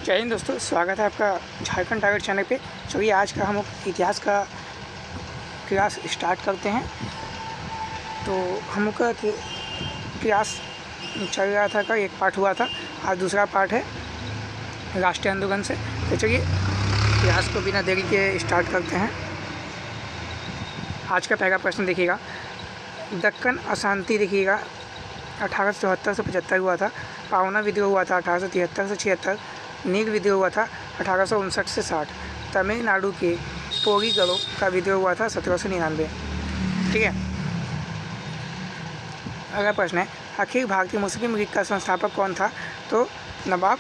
जय हिंद दोस्तों, स्वागत है आपका झारखंड टारगेट चैनल पे। चलिए आज का हम इतिहास का क्लास स्टार्ट करते हैं। तो हम लोग का क्लास चल रहा था, का एक पार्ट हुआ था, आज दूसरा पार्ट है राष्ट्रीय आंदोलन से। तो चलिए क्लास को बिना देरी के स्टार्ट करते हैं। आज का पहला प्रश्न देखिएगा, दक्कन अशांति देखिएगा 1874 से 75 हुआ था। पावना विद्रोह हुआ था 1873 से 76। नील विद्रोह हुआ था 1859 से 60। तमिलनाडु के पोरीगढ़ का विद्रोह हुआ था 1799। ठीक है। अगला प्रश्न है, अखिल भारतीय मुस्लिम लीग का संस्थापक कौन था? तो नवाब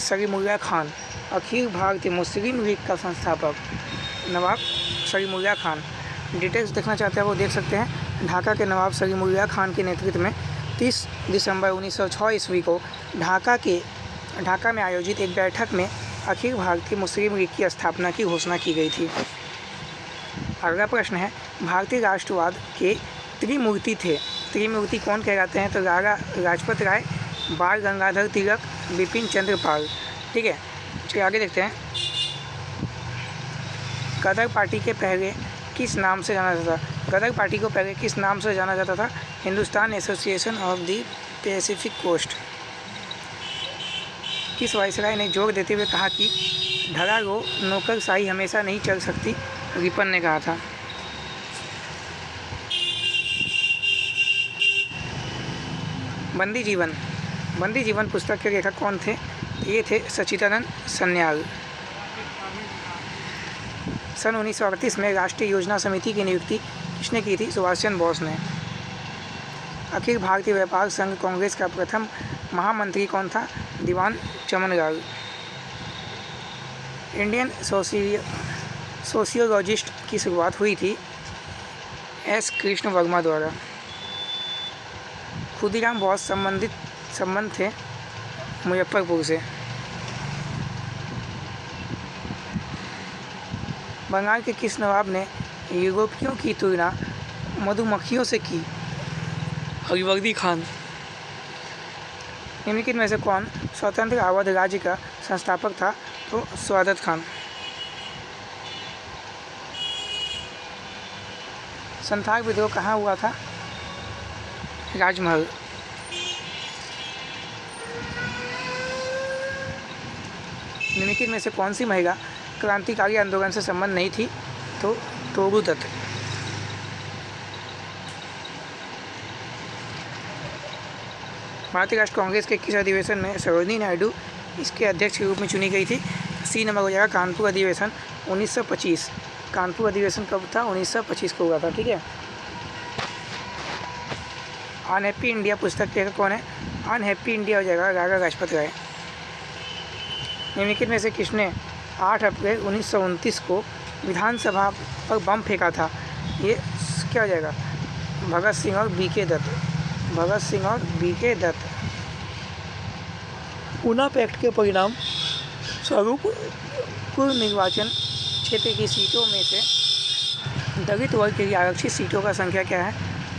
सलीमुल्लाह खान। अखिल भारतीय मुस्लिम लीग का संस्थापक नवाब सलीमुल्लाह खान। डिटेल्स देखना चाहते हैं वो देख सकते हैं। ढाका के नवाब सलीमुल्लाह खान के नेतृत्व में 30 दिसंबर 1906 ईस्वी को ढाका में आयोजित एक बैठक में अखिल भारतीय मुस्लिम लीग की स्थापना की घोषणा की गई थी। अगला प्रश्न है, भारतीय राष्ट्रवाद के त्रिमूर्ति थे। त्रिमूर्ति कौन कहलाते हैं? तो लाला लाजपत राय, बाल गंगाधर तिलक, बिपिन चंद्र पाल। ठीक है, चलिए आगे देखते हैं। गदर पार्टी के पहले किस नाम से जाना जाता था? गदर पार्टी को पहले किस नाम से जाना जाता था? Hindustan Association of the Pacific Coast. किस वायसराय ने जोर देते हुए कहा कि ढला लो नौकरशाही हमेशा नहीं चल सकती? रिपन ने कहा था। बंदी जीवन पुस्तक के लेखक कौन थे? ये थे सच्चिदानंद सन्याल। सन 1938 में राष्ट्रीय योजना समिति की नियुक्ति किसने की थी? सुभाष चंद्र बोस ने। अखिल भारतीय व्यापार संघ कांग्रेस का प्रथम महामंत्री कौन था? दीवान चमनलाल। इंडियन सोशियोलॉजिस्ट की शुरुआत हुई थी एस कृष्ण वर्मा द्वारा। खुदीराम बोस संबंध थे मुजफ्फरपुर से। बंगाल के किस नवाब ने यूरोपियों की तुलना मधुमक्खियों से की? हरिवर्दी खान। निम्नलिखित में से कौन स्वतंत्र अवध राज्य का संस्थापक था? तो स्वादत खान। संथाल विद्रोह कहाँ हुआ था? राजमहल। निम्नलिखित में से कौन सी महिला क्रांतिकारी आंदोलन से संबंध नहीं थी? तो तोबू दत्त। भारतीय राष्ट्रीय कांग्रेस के किस अधिवेशन में सरोजिनी नायडू इसके अध्यक्ष के रूप में चुनी गई थी? सी नंबर हो जाएगा कानपुर अधिवेशन 1925। कानपुर अधिवेशन कब था? 1925 को हुआ था। ठीक है। अनहैप्पी इंडिया पुस्तक के कौन है? अनहैप्पी इंडिया हो जाएगा लाला लाजपत राय। निम्नलिखित में से किसने 8 अप्रैल 1929 को विधानसभा पर बम फेंका था? ये क्या हो जाएगा? भगत सिंह और बीके दत्त। भगत सिंह और बीके दत्त। ऊना पैक्ट के परिणाम स्वरूप कुल निर्वाचन क्षेत्र की सीटों में से दलित वर्ग के लिए आरक्षित सीटों का संख्या क्या है?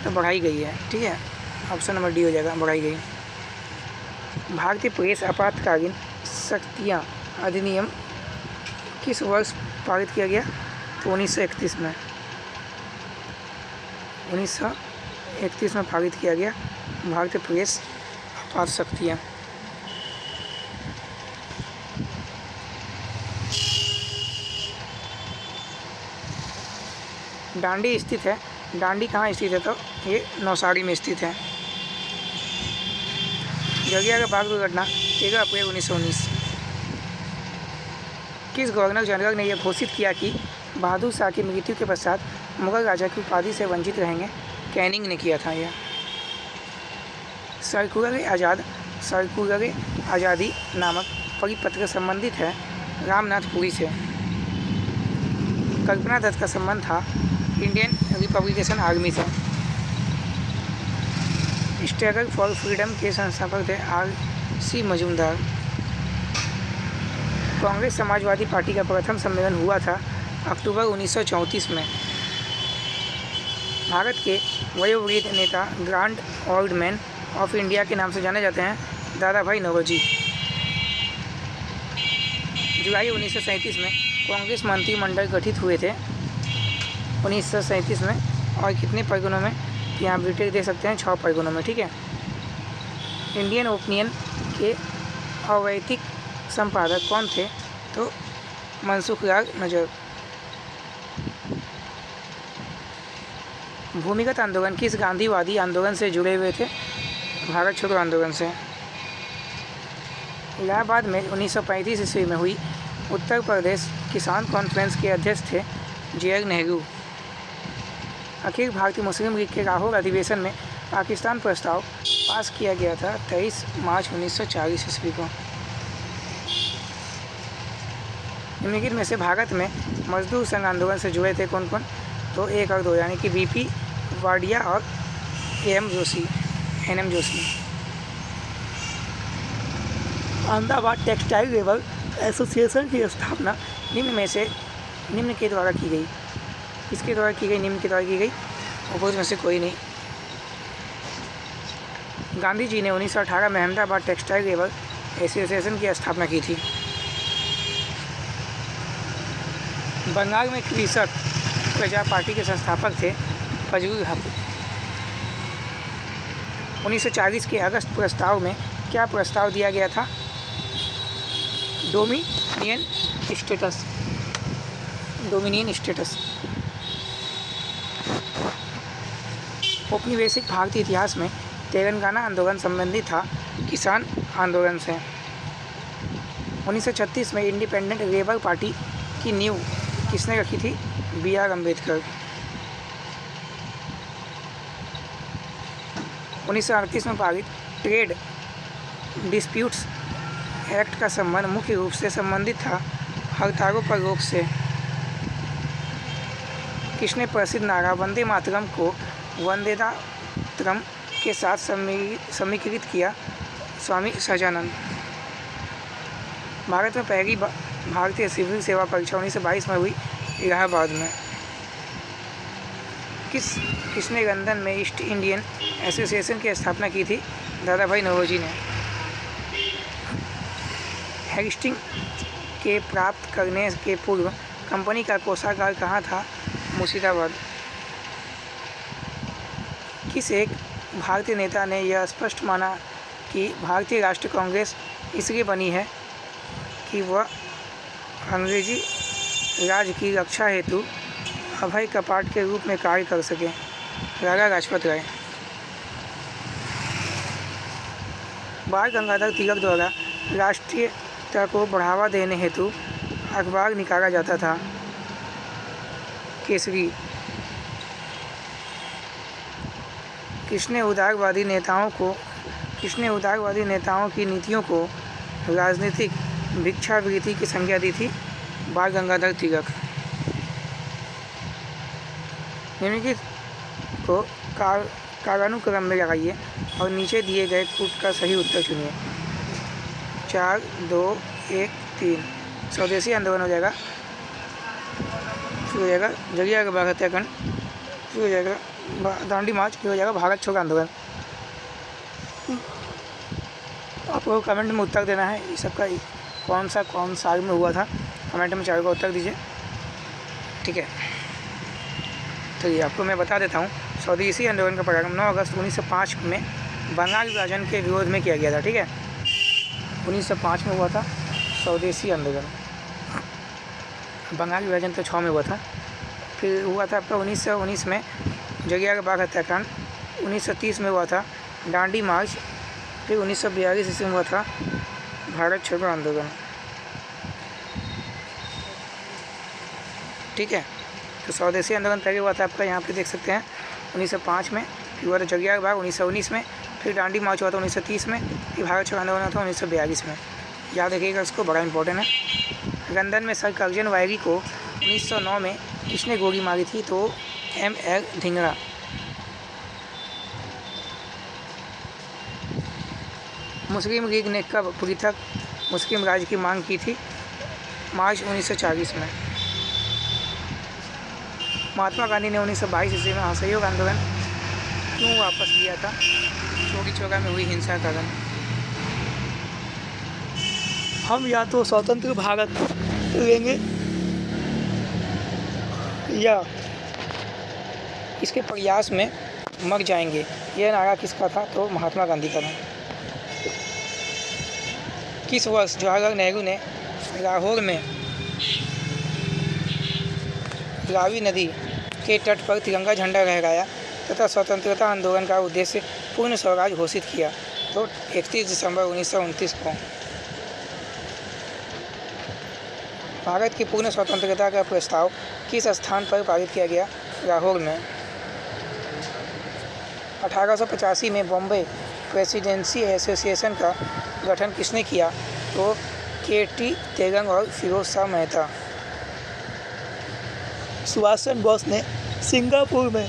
तो बढ़ाई गई है। ठीक है, ऑप्शन नंबर डी हो जाएगा, बढ़ाई गई। भारतीय प्रेस आपातकालीन शक्तियाँ अधिनियम किस वर्ष पारित किया गया? तो 1931 में। 1931 में पारित किया गया भारतीय प्रेस आपात शक्तियाँ। डांडी स्थित है। डांडी कहाँ स्थित है? तो ये नौसारी में स्थित है। जलिया का बाग दुर्घटना 13 अप्रैल 1919। किस गवर्नर जनरल ने यह घोषित किया कि बहादुर शाह की मृत्यु के पश्चात मुगल राजा की उपाधि से वंचित रहेंगे? कैनिंग ने किया था यह। सर्कुलर आज़ादी नामक परिपत्र संबंधित है रामनाथपुरी से। कल्पना दत्त का संबंध था इंडियन रिपब्लिकन आर्मी से। स्ट्रगल फॉर फ्रीडम के संस्थापक थे R.C. मजूमदार। कांग्रेस समाजवादी पार्टी का प्रथम सम्मेलन हुआ था अक्टूबर 1934 में। भारत के वयोवृद्ध नेता grand old man of India के नाम से जाने जाते हैं दादा भाई नौरोजी। जुलाई 1937 में कांग्रेस मंत्रिमंडल गठित हुए थे 1937 में। और कितने परगनों में, यहाँ आप डिटेल दे सकते हैं 6 परगनों में, ठीक है। इंडियन ओपिनियन के अवैतनिक संपादक कौन थे, तो मनसुख लाल नजर। भूमिगत आंदोलन किस गांधीवादी आंदोलन से जुड़े हुए थे, भारत छोड़ो आंदोलन से। इलाहाबाद में 1935 ईस्वी में हुई उत्तर प्रदेश किसान कॉन्फ्रेंस के अध्यक्ष थे जवाहरलाल नेहरू। अखिल भारतीय मुस्लिम लीग के लाहौर अधिवेशन में पाकिस्तान प्रस्ताव पास किया गया था 23 मार्च 1940 ईस्वी को। निम्नलिखित में से भारत में मजदूर संघ आंदोलन से जुड़े थे कौन कौन, तो 1 और 2 यानी कि बीपी वाडिया और M Joshi, NM Joshi. Ahmedabad Textile Labour Association की स्थापना निम्न के द्वारा की गई। किसके द्वारा की गई, निम्न के द्वारा की गई, अपोज में से कोई नहीं। गांधी जी ने 1918 में अहमदाबाद टेक्सटाइल लेबर एसोसिएशन की स्थापना की थी। बंगाल में कृषक प्रजा पार्टी के संस्थापक थे फजलुल हक। 1940 के अगस्त प्रस्ताव में क्या प्रस्ताव दिया गया था, डोमिनियन स्टेटस, डोमिनियन स्टेटस। औपनिवेशिक भारतीय इतिहास में तेलंगाना आंदोलन संबंधित था किसान आंदोलन से। 1936 में इंडिपेंडेंट लेबर पार्टी की नींव किसने रखी थी, बी.आर. अम्बेडकर। 1938 में पारित ट्रेड डिस्प्यूट्स एक्ट का संबंध मुख्य रूप से संबंधित था हड़तालों पर रोक से। किसने प्रसिद्ध नारा वंदे मातरम को वंदेमातरम के साथ समीकृत किया, स्वामी सहजानंद। भारत में पहली भारतीय सिविल सेवा परीक्षा 1922 में हुई इलाहाबाद में। किसने लंदन में ईस्ट इंडियन एसोसिएशन की स्थापना की थी, दादा भाई नौरोजी ने। हेस्टिंग के प्राप्त करने के पूर्व कंपनी का कोषागार कहाँ था, मुर्शिदाबाद। किस एक भारतीय नेता ने यह स्पष्ट माना कि भारतीय राष्ट्रीय कांग्रेस इसलिए बनी है कि वह अंग्रेजी राज की रक्षा हेतु अभय कपाट के रूप में कार्य कर सके, लाला लाजपत राय। बाल गंगाधर तिलक द्वारा राष्ट्रीयता को बढ़ावा देने हेतु अखबार निकाला जाता था, केसरी। किसने उदारवादी नेताओं की नीतियों को राजनीतिक भिक्षावृत्ति की संज्ञा दी थी, बाल गंगाधर तिलक। निम्नलिखित को कालानुक्रम में लगाइए और नीचे दिए गए कूट का सही उत्तर चुनिए। 4, 2, 1, 3। स्वदेशी आंदोलन हो जाएगा, फिर हो जाएगा जलिया का बाग हत्याकांड, फिर हो जाएगा दांडी मार्च, फिर हो जाएगा भारत छोड़ो आंदोलन। आपको कमेंट में उत्तर देना है इस सब का, कौन साल में हुआ था, कमेंट में 4 का उत्तर दीजिए, ठीक है। तो ये आपको मैं बता देता हूँ, स्वदेशी आंदोलन का प्रारंभ 9 अगस्त 1905 में बंगाल विभाजन के विरोध में किया गया था, ठीक है। 1905 में हुआ था स्वदेशी आंदोलन। बंगाल विभाजन तो 6 में हुआ था। फिर हुआ था आपका 1919 में जलिया का बाग हत्याकांड, 1930 में हुआ था दांडी मार्च, फिर 1942 ईस्वी में हुआ था भारत छोड़ो आंदोलन, ठीक है। तो स्वदेशी आंदोलन पहले हुआ था आपका, यहाँ पे देख सकते हैं 1905 में, फिर हुआ था जलिया का बाग 1919 में, फिर दांडी मार्च हुआ था 1930 में, फिर भारत छोड़ो आंदोलन हुआ था 1942 में। याद रखिएगा, इसको बड़ा इंपॉर्टेंट है। लंदन में सर कर्जन वायरी को 1909 में किसने गोली मारी थी, तो M.L. धिंगरा। मुस्लिम लीग ने कब पृथक मुस्लिम राज्य की मांग की थी, मार्च 1940 में। महात्मा गांधी ने 1922 ईस्वी में असहयोग आंदोलन क्यों वापस लिया था, चौरी चौरा में हुई हिंसा का कारण। हम या तो स्वतंत्र भारत लेंगे या इसके प्रयास में मर जाएंगे। यह नारा किसका था? तो महात्मा गांधी का था। किस वर्ष जवाहरलाल नेहरू ने लाहौर में रावी नदी के तट पर तिरंगा झंडा लहराया तथा स्वतंत्रता आंदोलन का उद्देश्य पूर्ण स्वराज घोषित किया? तो 31 दिसंबर 1929 को। भारत की पूर्ण स्वतंत्रता का प्रस्ताव किस स्थान पर पारित किया गया? लाहौर में। 1885 में बॉम्बे प्रेसिडेंसी एसोसिएशन का गठन किसने किया? तो के.टी. तेलंग और फिरोज शाह मेहता। सुभाष चंद्र बोस ने सिंगापुर में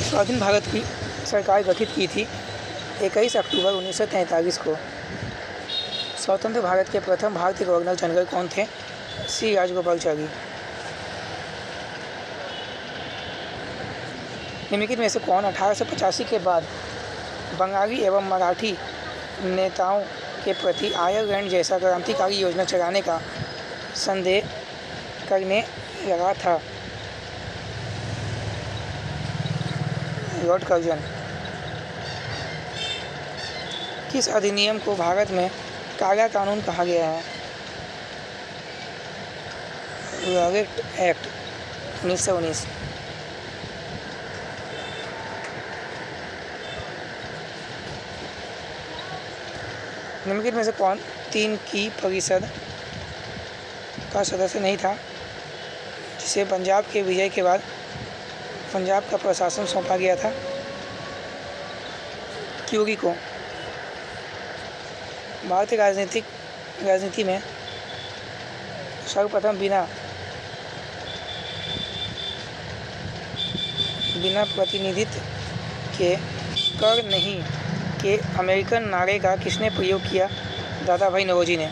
स्वाधीन भारत की सरकार गठित की थी 21 अक्टूबर 1943 को। स्वतंत्र भारत के प्रथम भारतीय गवर्नर जनरल कौन थे? सी राजगोपालाचारी। निम्नलिखित में से कौन 1885 के बाद बंगाली एवं मराठी नेताओं के प्रति आयरलैंड जैसा क्रांतिकारी योजना चलाने का संदेह करने लगा था? Lord Curzon. किस अधिनियम को भारत में काला कानून कहा गया है? Rowlatt act 1919। निम्नलिखित में से कौन 3 की परिषद का सदस्य नहीं था जिसे पंजाब के विजय के बाद पंजाब का प्रशासन सौंपा गया था? क्यूरी को। भारतीय राजनीति में सर्वप्रथम बिना प्रतिनिधित्व के कर नहीं के अमेरिकन नारे का किसने प्रयोग किया? दादा भाई नौरोजी ने।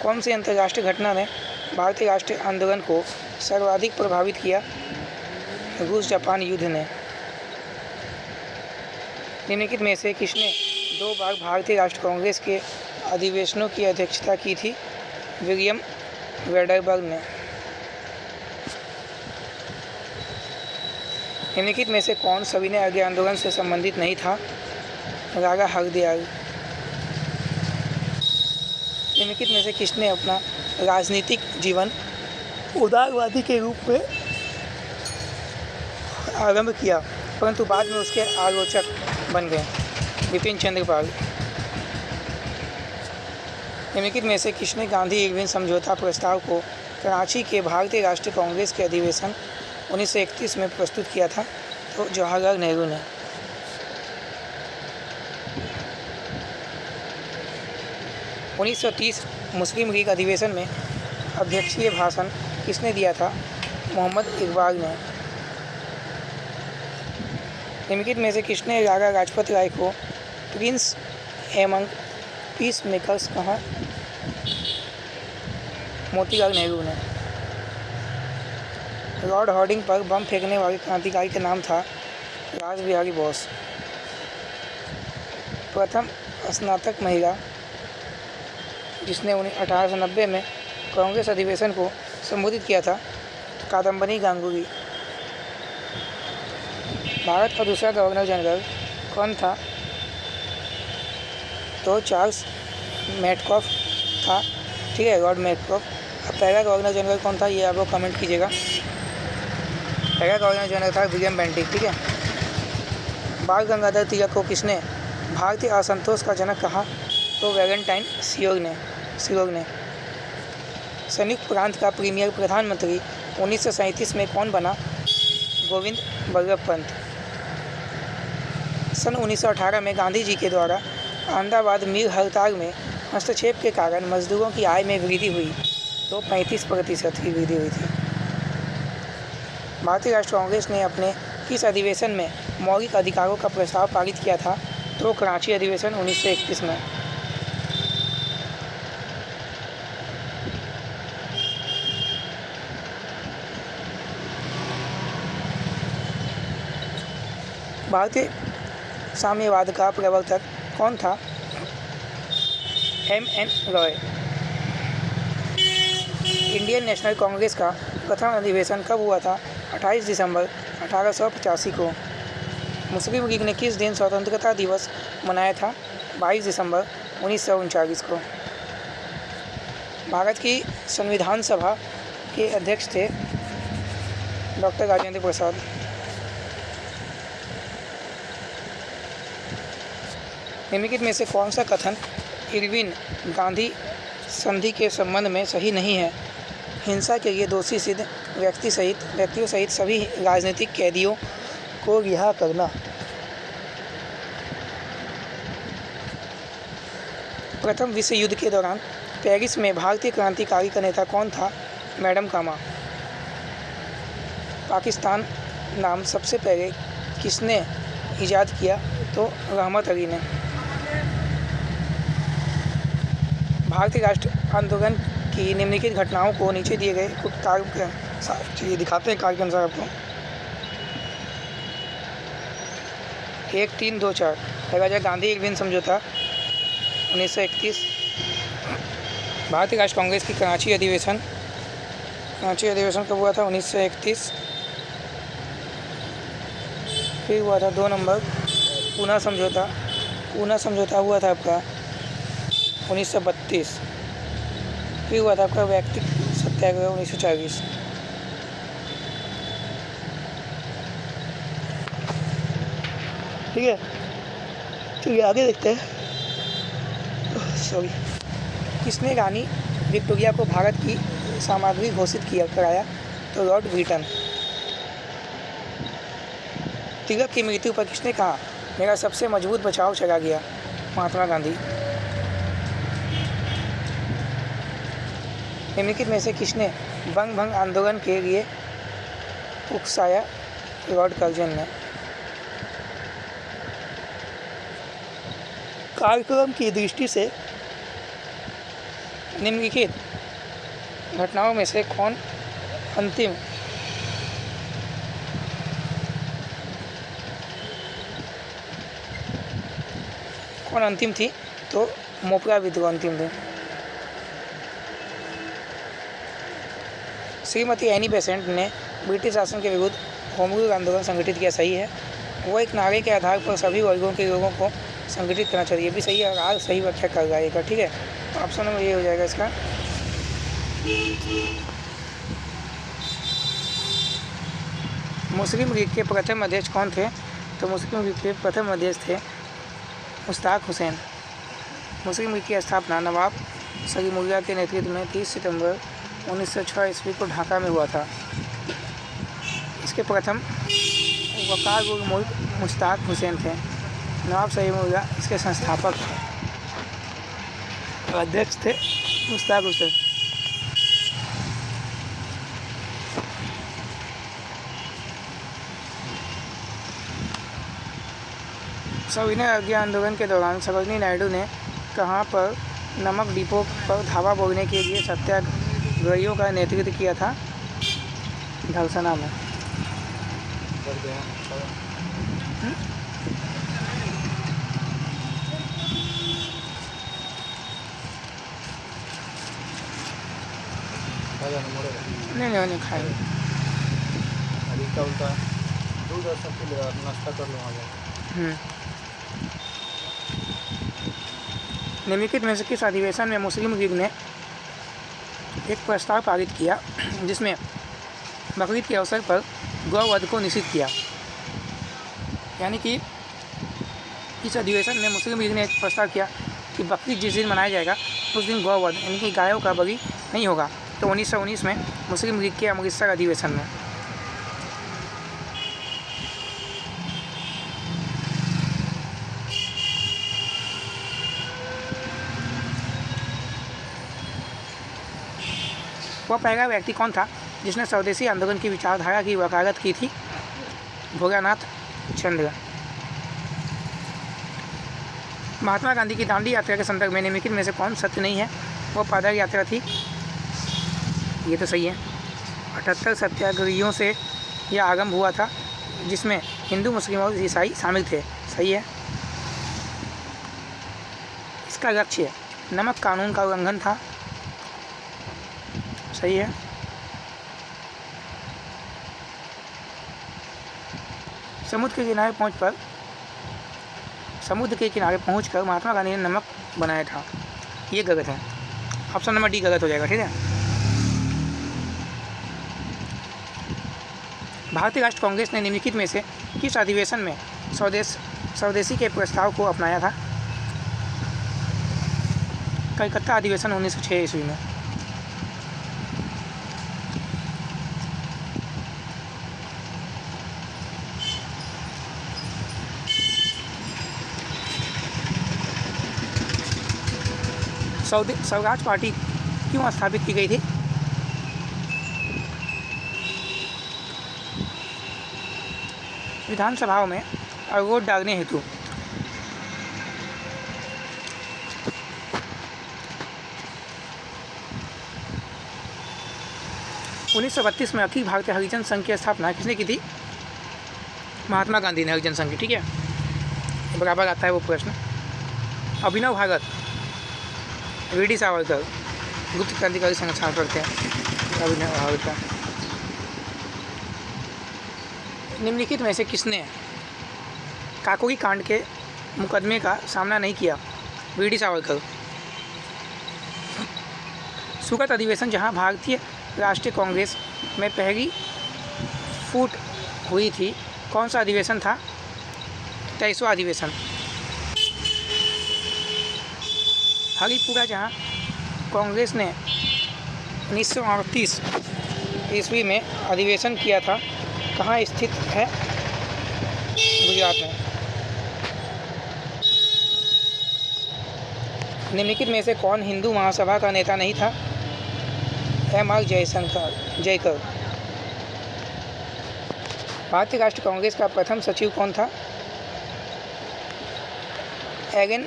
कौन सी अंतर्राष्ट्रीय घटना ने भारतीय राष्ट्रीय आंदोलन को सर्वाधिक प्रभावित किया? रूस जापान युद्ध ने। निम्नलिखित में से किसने 2 बार भारतीय राष्ट्रीय कांग्रेस के अधिवेशनों की अध्यक्षता की थी? विलियम वेडरबर्ग ने। निम्नलिखित में से कौन सविनय अवज्ञा आंदोलन से संबंधित नहीं था? राजा हरदयाल। निम्नलिखित में से किसने अपना राजनीतिक जीवन उदारवादी के रूप में आरंभ किया परंतु बाद में उसके आलोचक बन गए? बिपिन चंद्र पाल। निम्नलिखित में से किसने गांधी इरविन समझौता प्रस्ताव को कराची के भारतीय राष्ट्रीय कांग्रेस के अधिवेशन 1931 में प्रस्तुत किया था? तो जवाहरलाल नेहरू ने। उन्नीस सौ 30 मुस्लिम लीग अधिवेशन में अध्यक्षीय भाषण किसने दिया था? मोहम्मद इकबाल ने। निम्नलिखित में से किसने लाला लाजपत राय को प्रिंस एमंग पीस मेकर्स कहा? मोतीलाल नेहरू ने। लॉर्ड हार्डिंग पर बम फेंकने वाले क्रांतिकारी का नाम था? रासबिहारी बोस। प्रथम स्नातक महिला जिसने 1890 में कांग्रेस अधिवेशन को संबोधित किया था? कादम्बरी गांगुली। भारत का दूसरा गवर्नर जनरल कौन था? तो चार्ल्स मेटकॉफ था। ठीक है, लॉर्ड मेटकॉफ। अब पहला गवर्नर जनरल कौन था ये आप लोग कमेंट कीजिएगा। पहला गवर्नर जनरल था विलियम बेंटिक। ठीक है। बाल गंगाधर तिलक को किसने भारतीय असंतोष का जनक कहा? तो वैलेंटाइन सियोग ने। संयुक्त प्रांत का प्रीमियर प्रधानमंत्री 1937 में कौन बना? गोविंद बल्लभ पंत। सन 1918 में गांधी जी के द्वारा अहमदाबाद मिल हड़ताल में हस्तक्षेप के कारण मजदूरों की आय में वृद्धि हुई तो 35% की वृद्धि हुई थी। भारतीय राष्ट्रीय कांग्रेस ने अपने किस अधिवेशन में मौलिक अधिकारों का प्रस्ताव पारित किया था? तो कराची अधिवेशन 1931 में। भारतीय साम्यवाद का प्रवर्तक कौन था? M.N. Roy. Indian national Congress का प्रथम अधिवेशन कब हुआ था? 28 दिसंबर 1885 को। मुस्लिम लीग ने किस दिन स्वतंत्रता दिवस मनाया था? 22 दिसंबर 1939 को। भारत की संविधान सभा के अध्यक्ष थे डॉक्टर राजेंद्र प्रसाद। निम्नलिखित में से कौन सा कथन इरविन गांधी संधि के संबंध में सही नहीं है? हिंसा के लिए दोषी सिद्ध व्यक्तियों सहित सभी राजनीतिक कैदियों को रिहा करना। प्रथम विश्व युद्ध के दौरान पेरिस में भारतीय क्रांतिकारी का नेता कौन था? मैडम कामा। पाकिस्तान नाम सबसे पहले किसने इजाद किया? तो रहमत अली ने। भारतीय राष्ट्र आंदोलन की निम्नलिखित घटनाओं को नीचे दिए गए कुछ कार्य के अनुसार दिखाते हैं। कार्य के अनुसार आपको 1, 3, 2, 4 पहला गांधी इरविन समझौता 1931। भारतीय राष्ट्र कांग्रेस की कराची अधिवेशन कब हुआ था? 1931। फिर हुआ था 2 नंबर पूना समझौता हुआ था आपका 1932। फिर हुआ था आपका व्यक्ति सत्याग्रह 1940। ठीक है, चलिए आगे देखते हैं। किसने रानी विक्टोरिया को भारत की सामग्री घोषित कराया? तो लॉर्ड ब्रिटन। तिलक की मृत्यु पर किसने कहा, मेरा सबसे मजबूत बचाव चला गया? महात्मा गांधी। निम्नलिखित में से किसने बंग भंग आंदोलन के लिए उकसाया? लॉर्ड कर्जन ने। कार्यक्रम की दृष्टि से निम्नलिखित घटनाओं में से कौन अंतिम थी? तो मोपरा विद्रोह अंतिम थी। श्रीमती एनी बेसेंट ने ब्रिटिश शासन के विरुद्ध होम रूल आंदोलन संगठित किया। सही है। वो एक नारे के आधार पर सभी वर्गों के लोगों को संगठित करना चाहिए। ये भी सही है। आज सही व्याख्या कर रहा है। ठीक है, तो ऑप्शन नंबर ये हो जाएगा इसका। मुस्लिम लीग के प्रथम अध्यक्ष कौन थे? तो मुस्लिम लीग के प्रथम अध्यक्ष थे मुश्ताक हुसैन। मुस्लिम लीग की स्थापना नवाब सलीमुल्लाह के नेतृत्व में 30 सितंबर 1906 ईस्वी को ढाका में हुआ था। इसके प्रथम वकार उल मुल्क मुश्ताक हुसैन थे। नवाब सलीमुल्लाह इसके संस्थापक थे। अध्यक्ष थे मुश्ताक हुसैन। सविनय अवज्ञा आंदोलन के दौरान सरोजिनी नायडू ने कहाँ पर नमक डिपो पर धावा बोलने के लिए सत्याग्रहियों का नेतृत्व किया था? धरसना में। नहीं खाएंगे। नाश्ता कर लो। निम्नलिखित में से किस अधिवेशन में मुस्लिम लीग ने एक प्रस्ताव पारित किया जिसमें बकरीद के अवसर पर गौवध को निषिद्ध किया? यानी कि इस अधिवेशन में मुस्लिम लीग ने एक प्रस्ताव किया कि बकरीद जिस दिन मनाया जाएगा उस दिन गौवध यानी कि गायों का बलि नहीं होगा। तो 1919 में मुस्लिम लीग के अमृतसर अधिवेशन में। वह पहला व्यक्ति कौन था जिसने स्वदेशी आंदोलन की विचारधारा की वकालत की थी? भोलानाथ चंद्र। महात्मा गांधी की दांडी यात्रा के संदर्भ में निम्नलिखित में से कौन सत्य नहीं है? वो पैदल यात्रा थी। ये तो सही है। 78 सत्याग्रहियों से यह आरंभ हुआ था जिसमें हिंदू, मुस्लिम और ईसाई शामिल थे। सही है। इसका लक्ष्य नमक कानून का उल्लंघन था। सही है। समुद्र के किनारे पहुंचकर महात्मा गांधी ने नमक बनाया था। ये गलत है। ऑप्शन नंबर डी गलत हो जाएगा। ठीक है। भारतीय राष्ट्र कांग्रेस ने निम्नलिखित में से किस अधिवेशन में स्वदेशी के प्रस्ताव को अपनाया था? कलकत्ता अधिवेशन 1906 ईस्वी में। स्वराज पार्टी क्यों स्थापित की गई थी? विधानसभाओं में अवरोध डालने हेतु। उन्नीस में अखिल भारतीय हरिजन संघ की स्थापना किसने की थी? महात्मा गांधी ने हरिजन संघ की। ठीक है। बराबर आता है वो प्रश्न। अभिनव भारत वी.डी. सावरकर गुप्त क्रांतिकारी संगठन करते हैं। अभिनव भारत का निम्नलिखित में से किसने काकोरी कांड के मुकदमे का सामना नहीं किया? वी.डी. सावरकर। सुगत अधिवेशन जहां भारतीय राष्ट्रीय कांग्रेस में पहली फूट हुई थी, कौन सा अधिवेशन था? 23वां अधिवेशन। हरिपुरा जहां कांग्रेस ने 1938 ईस्वी में अधिवेशन किया था, कहाँ स्थित है? गुजरात में। निम्नलिखित में से कौन हिंदू महासभा का नेता नहीं था? M.R. जयकर। भारतीय राष्ट्रीय कांग्रेस का प्रथम सचिव कौन था? एगन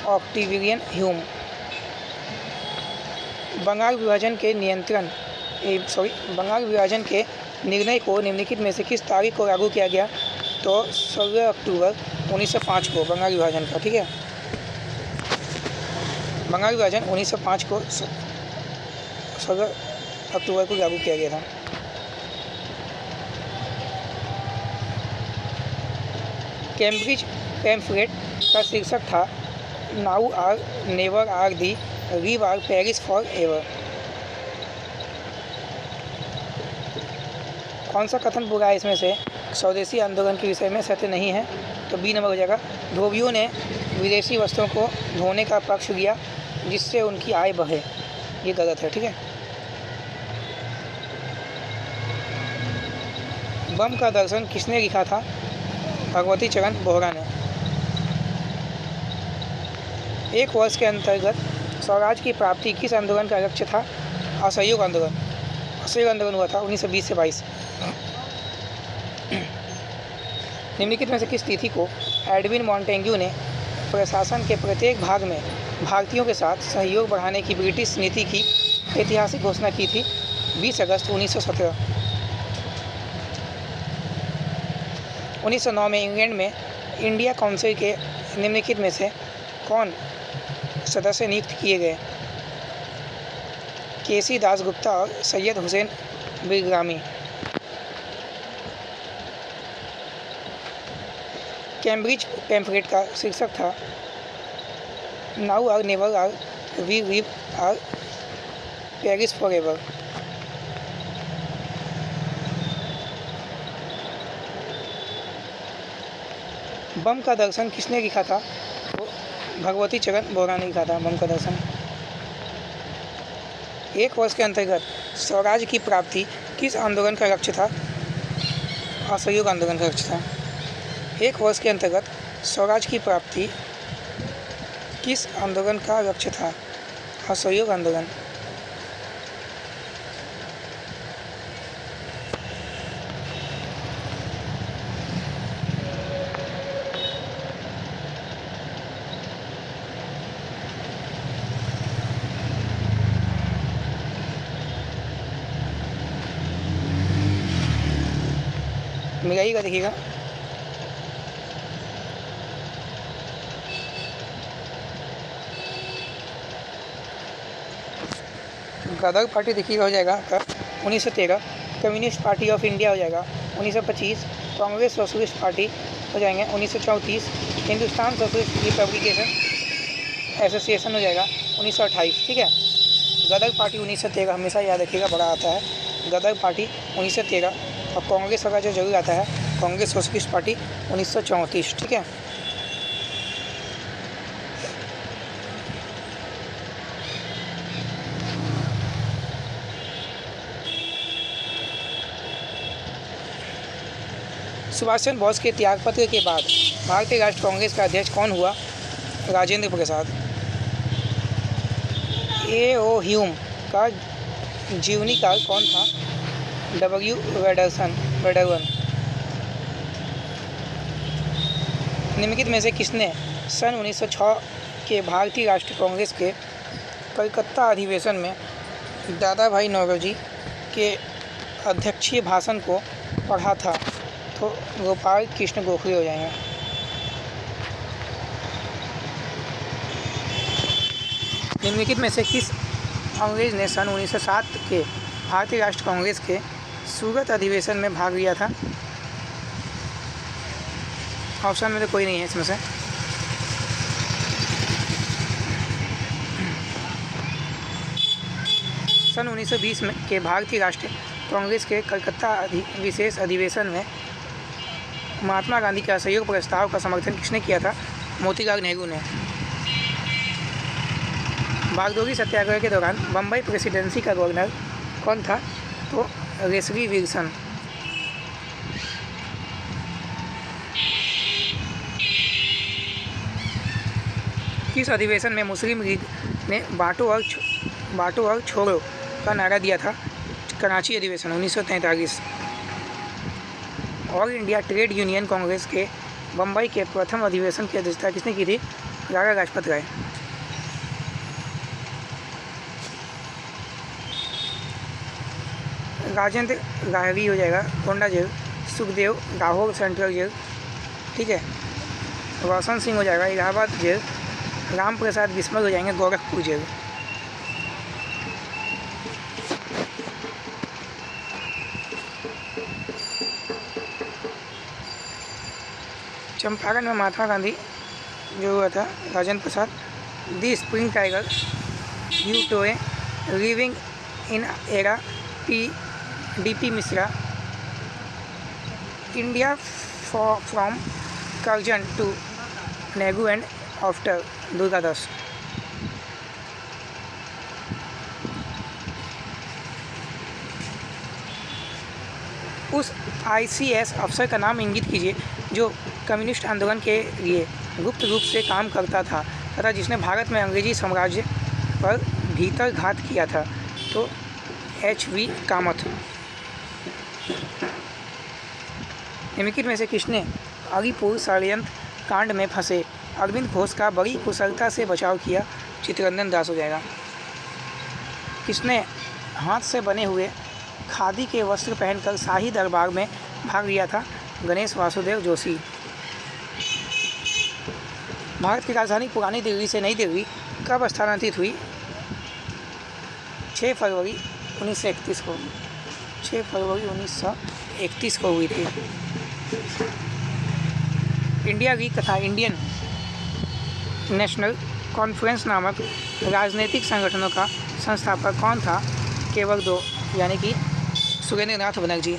ऑक्टिवियन ह्यूम। बंगाल विभाजन के निर्णय को निम्नलिखित में से किस तारीख को लागू किया गया? तो 16 अक्टूबर 1905 को बंगाल विभाजन का। ठीक है। बंगाल विभाजन 1905 को 16 अक्टूबर को लागू किया गया था। कैम्ब्रिज पैम्फलेट का शीर्षक था now or never are the live or perish for ever. कौन सा कथन पूरा है इसमें से स्वदेशी आंदोलन के विषय में सत्य नहीं है? तो बी नंबर हो जाएगा। धोबियों ने विदेशी वस्त्रों को धोने का पक्ष लिया जिससे उनकी आय बढ़े। ये गलत है। ठीक है। बम का दर्शन किसने लिखा था? भगवती चरण बोहरा ने। एक वर्ष के अंतर्गत स्वराज की प्राप्ति किस आंदोलन का लक्ष्य था? असहयोग आंदोलन। असहयोग आंदोलन हुआ था 1920 से 22। निम्नलिखित में से किस तिथि को एडविन मॉन्टेग्यू ने प्रशासन के प्रत्येक भाग में भारतीयों के साथ सहयोग बढ़ाने की ब्रिटिश नीति की ऐतिहासिक घोषणा की थी? 20 अगस्त 1917। 1909 में इंग्लैंड में इंडिया काउंसिल के निम्नलिखित में से कौन सदस्य नियुक्त किए गए? केसी दासगुप्ता और सैयद हुसैन बिरग्रामी। कैम्ब्रिज पैम्फलेट का शीर्षक था now or never are we live or perish for ever. Bomb का दर्शन किसने लिखा था? तो भगवती चरण बोहरा ने लिखा था बम का दर्शन। एक वर्ष के अंतर्गत स्वराज की प्राप्ति किस आंदोलन का लक्ष्य था? असहयोग आंदोलन का लक्ष्य था। एक वर्ष के अंतर्गत स्वराज की प्राप्ति किस आंदोलन का लक्ष्य था? असहयोग आंदोलन। जाइएगा, देखिएगा। गदर पार्टी देखिएगा हो जाएगा कब, 1913। कम्युनिस्ट पार्टी ऑफ इंडिया हो जाएगा 1925। कांग्रेस सोशलिस्ट पार्टी हो जाएंगे 1934। हिंदुस्तान सोशलिस्ट रिपब्लिकेशन एसोसिएशन हो जाएगा 1928। ठीक है, गदर पार्टी 1913 हमेशा याद रखिएगा, बड़ा आता है। गदर पार्टी 1913 और कांग्रेस का जो जरूर आता है कांग्रेस सोशलिस्ट पार्टी 1934। ठीक है, सुभाष चंद्र बोस के त्यागपत्र के बाद भारतीय राष्ट्रीय कांग्रेस का अध्यक्ष कौन हुआ? राजेंद्र प्रसाद। ए.ओ. ह्यूम का जीवनी काल कौन था? W. वेडरवन। निम्नलिखित में से किसने सन 1906 के भारतीय राष्ट्रीय कांग्रेस के कलकत्ता अधिवेशन में दादा भाई नौरोजी के अध्यक्षीय भाषण को पढ़ा था? तो गोपाल कृष्ण गोखले हो जाएंगे। निम्नलिखित में से किस अंग्रेज ने सन 1907 के भारतीय राष्ट्रीय कांग्रेस के सूरत अधिवेशन में भाग लिया था? ऑप्शन में तो कोई नहीं है इसमें से। सन 1920 में के भारतीय राष्ट्रीय कांग्रेस के कलकत्ता विशेष अधिवेशन में महात्मा गांधी के असहयोग प्रस्ताव का समर्थन किसने किया था? मोतीलाल नेहरू ने। बागडोगरी सत्याग्रह के दौरान बम्बई प्रेसिडेंसी का गवर्नर कौन था? तो लेस्ली विल्सन। किस अधिवेशन में मुस्लिम लीग ने बांटो और छोड़ो का नारा दिया था? कराची अधिवेशन 1943। All India trade union Congress के बम्बई के प्रथम अधिवेशन की अध्यक्षता किसने की थी? लाला लाजपत राय। राजेंद्र लाहरी हो जाएगा Gonda jail. Sukhdev Dahod central jail. ठीक है, रोशन सिंह हो जाएगा इलाहाबाद जेल। राम प्रसाद बिस्मिल हो जाएंगे गोरखपुर जेल। चंपारण में महात्मा गांधी जो हुआ था Rajendra Prasad. The spring tiger Hugh Toye living in era D.P. Mishra. India from Curzon to Nehru and after Durgadas. उस ICS अफसर का नाम इंगित कीजिए जो कम्युनिस्ट आंदोलन के लिए गुप्त रूप से काम करता था तथा जिसने भारत में अंग्रेजी साम्राज्य पर भीतर घात किया था। तो H.V. कामत। निम्नलिखित में से किसने अलीपुर षड्यंत्र कांड में फंसे अरविंद घोष का बड़ी कुशलता से बचाव किया? चित्तरंजन दास हो जाएगा। किसने हाथ से बने हुए खादी के वस्त्र पहनकर शाही दरबार में भाग लिया था? गणेश वासुदेव जोशी। भारत की राजधानी पुरानी दिल्ली से नई दिल्ली कब स्थानांतरित हुई? 6 फरवरी 1931 को। 6 फरवरी 1931 को हुई थी। इंडिया लीग तथा इंडियन नेशनल कॉन्फ्रेंस नामक राजनीतिक संगठनों का संस्थापक कौन था? केवल 2, यानी कि सुरेंद्र नाथ बनर्जी।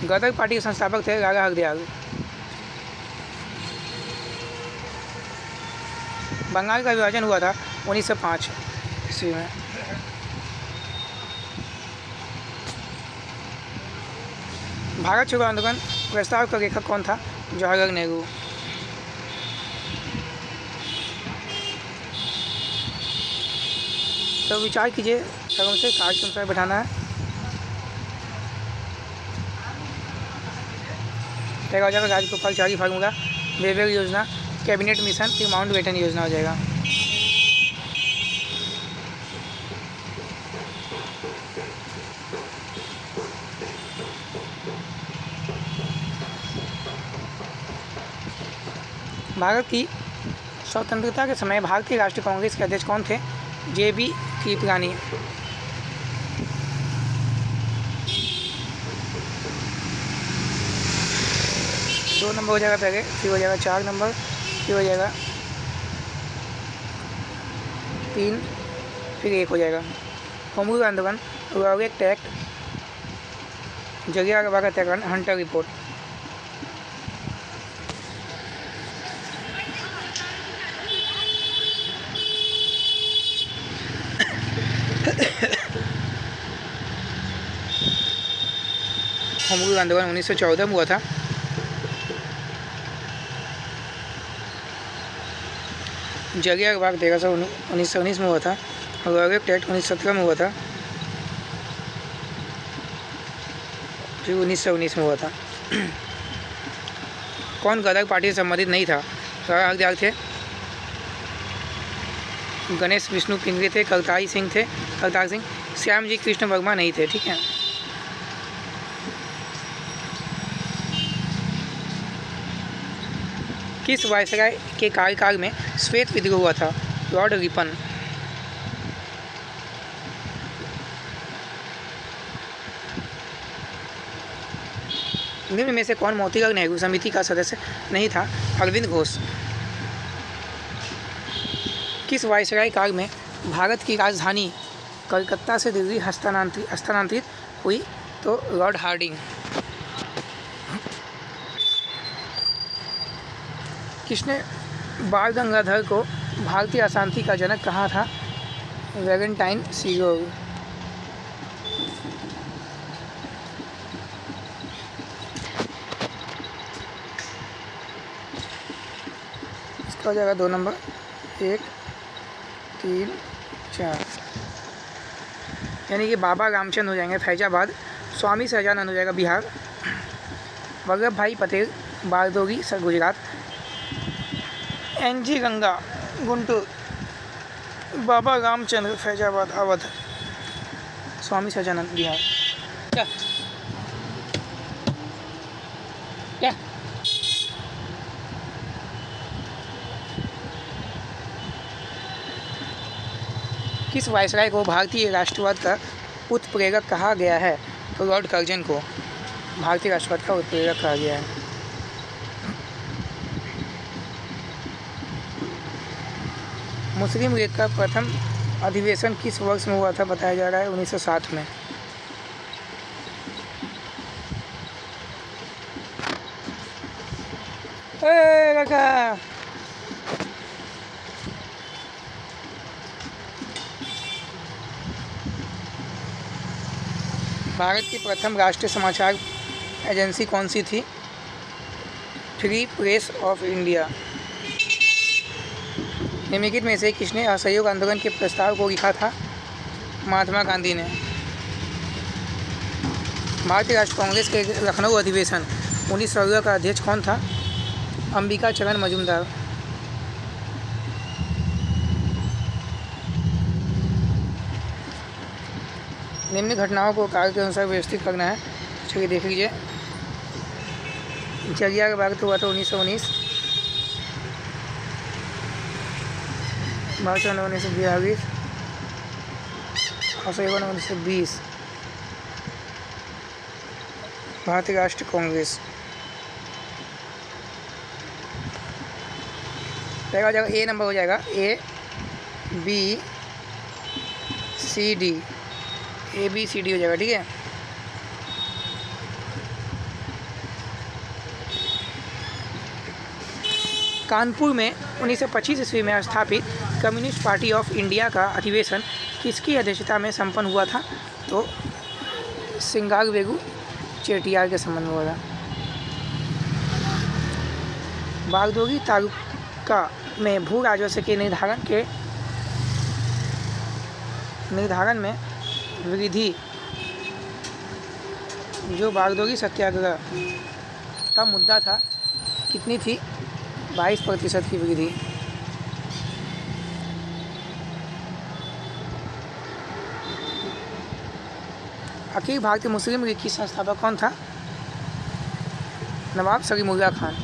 गदर पार्टी के संस्थापक थे लाला हरदयाल। बंगाल का विभाजन हुआ था 1905 ईस्वी में। भारत छोड़ो आंदोलन प्रस्ताव का लेखक कौन था? जवाहरलाल नेहरू। तो विचार कीजिए, क्रम से कार्य के अनुसार बैठाना है। 13,000 राजगोपाल चारी फार्मूला, वेवेल योजना, कैबिनेट मिशन, फिर माउंट बेटन योजना हो जाएगा। भारत की स्वतंत्रता के समय भारतीय राष्ट्रीय कांग्रेस के अध्यक्ष कौन थे? JB कृपलानी। 2 नंबर हो जाएगा पहले, फिर हो जाएगा 4 नंबर, फिर हो जाएगा 3, फिर 1 हो जाएगा। होम रूल आंदोलन, रॉबर्ट एक्ट, जलियांवाला बाग हत्याकांड, हंटर रिपोर्ट। होम रूल आंदोलन 1914 में हुआ था। जलियांवाला बाग 1919 में हुआ था। रॉबर्ट एक्ट 1917 में हुआ था, फिर 1919 में हुआ था। कौन गदर पार्टी से संबंधित नहीं था? सारा हकदार थे। गणेश विष्णु पिंगरी थे, करतार सिंह, श्याम जी कृष्ण वर्मा नहीं थे। ठीक है। किस वायसराय के कार्यकाल में श्वेत विद्रोह हुआ था? Lord Ripon. निम्न में से कौन मोतीलाल नेहरू समिति का सदस्य नहीं था? अरविंद घोष। किस वायसराय काल में भारत की राजधानी कलकत्ता से दिल्ली हस्तांतरित हुई? तो लॉर्ड हार्डिंग। किसने बाल गंगाधर को भारतीय अशांति का जनक कहा था? वैलेंटाइन सीगोर। इसका हो जाएगा 2 नंबर, 1, 3, 4, यानी कि बाबा रामचंद्र हो जाएंगे फैजाबाद। स्वामी सहजानंद हो जाएगा बिहार। वल्लभ भाई पटेल बारदोगी गुजरात। NG गंगा गुंटूर। बाबा रामचंद्र फैजाबाद अवध। स्वामी सहजानंद बिहार। क्या क्या किस वायसराय को भारतीय राष्ट्रवाद का उत्प्रेरक कहा गया है? तो लॉर्ड कर्जन को भारतीय राष्ट्रवाद का उत्प्रेरक कहा गया है। मुस्लिम लीग का प्रथम अधिवेशन किस वर्ष में हुआ था? बताया जा रहा है 1960 में। भारत की प्रथम राष्ट्रीय समाचार एजेंसी कौन सी थी? Free press of India. निम्नलिखित में से किसने असहयोग आंदोलन के प्रस्ताव को लिखा था? महात्मा गांधी ने। भारतीय राष्ट्रीय कांग्रेस के लखनऊ अधिवेशन 1916 का अध्यक्ष कौन था? अंबिका चरण मजूमदार। निम्न घटनाओं को काल के अनुसार व्यवस्थित करना है। चलिए देख लीजिए। जलियांवाला बाग तो हुआ था 1919, मार्च 1942, असहयोग 1920, भारतीय राष्ट्रीय कांग्रेस। पहला हो जाएगा A नंबर हो जाएगा ABCD हो जाएगा। ठीक है। कानपुर में 1925 ईस्वी में स्थापित कम्युनिस्ट पार्टी ऑफ इंडिया का अधिवेशन किसकी अध्यक्षता में संपन्न हुआ था? तो सिंगारवेलु चेटियार के संबंध में हुआ था। बागदोगी तालुका में भू राजस्व के निर्धारण में वृद्धि, जो बागदोगी सत्याग्रह का मुद्दा था, कितनी थी? 22% की वृद्धि। अखिल भारतीय मुस्लिम लीग की संस्थापक कौन था? नवाब सलीमुल्लाह खान।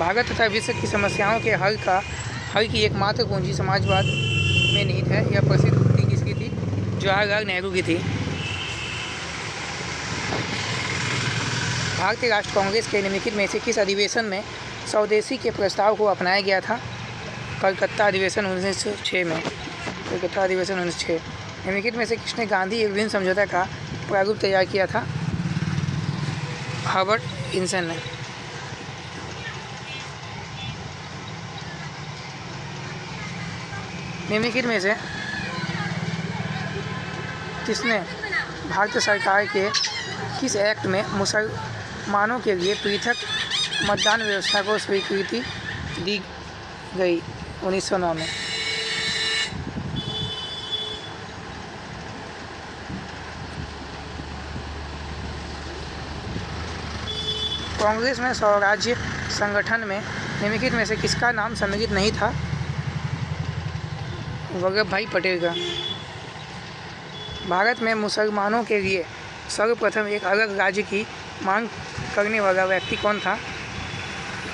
भारत तथा विश्व की समस्याओं के हल की एकमात्र कुंजी समाजवाद में निहित है। यह प्रसिद्ध उक्ति किसकी थी? जवाहरलाल नेहरू की थी। भारतीय राष्ट्रीय कांग्रेस के निम्नलिखित में से किस अधिवेशन में स्वदेशी के प्रस्ताव को अपनाया गया था? कलकत्ता अधिवेशन 1906 में। कलकत्ता अधिवेशन 1906। निम्नलिखित में से किसने गांधी इरविन समझौता का प्रारूप तैयार किया था? हर्बर्ट इनसन ने। निम्नलिखित में से किसने भारत सरकार के किस एक्ट में मुसलमानों के लिए पृथक मतदान व्यवस्था को स्वीकृति दी गई? 1909 में। कांग्रेस में स्वराज्य संगठन में निम्नलिखित में से किसका नाम सम्मिलित नहीं था? वल्लभ भाई पटेल का। भारत में मुसलमानों के लिए सर्वप्रथम एक अलग राज्य की मांग करने वाला व्यक्ति कौन था?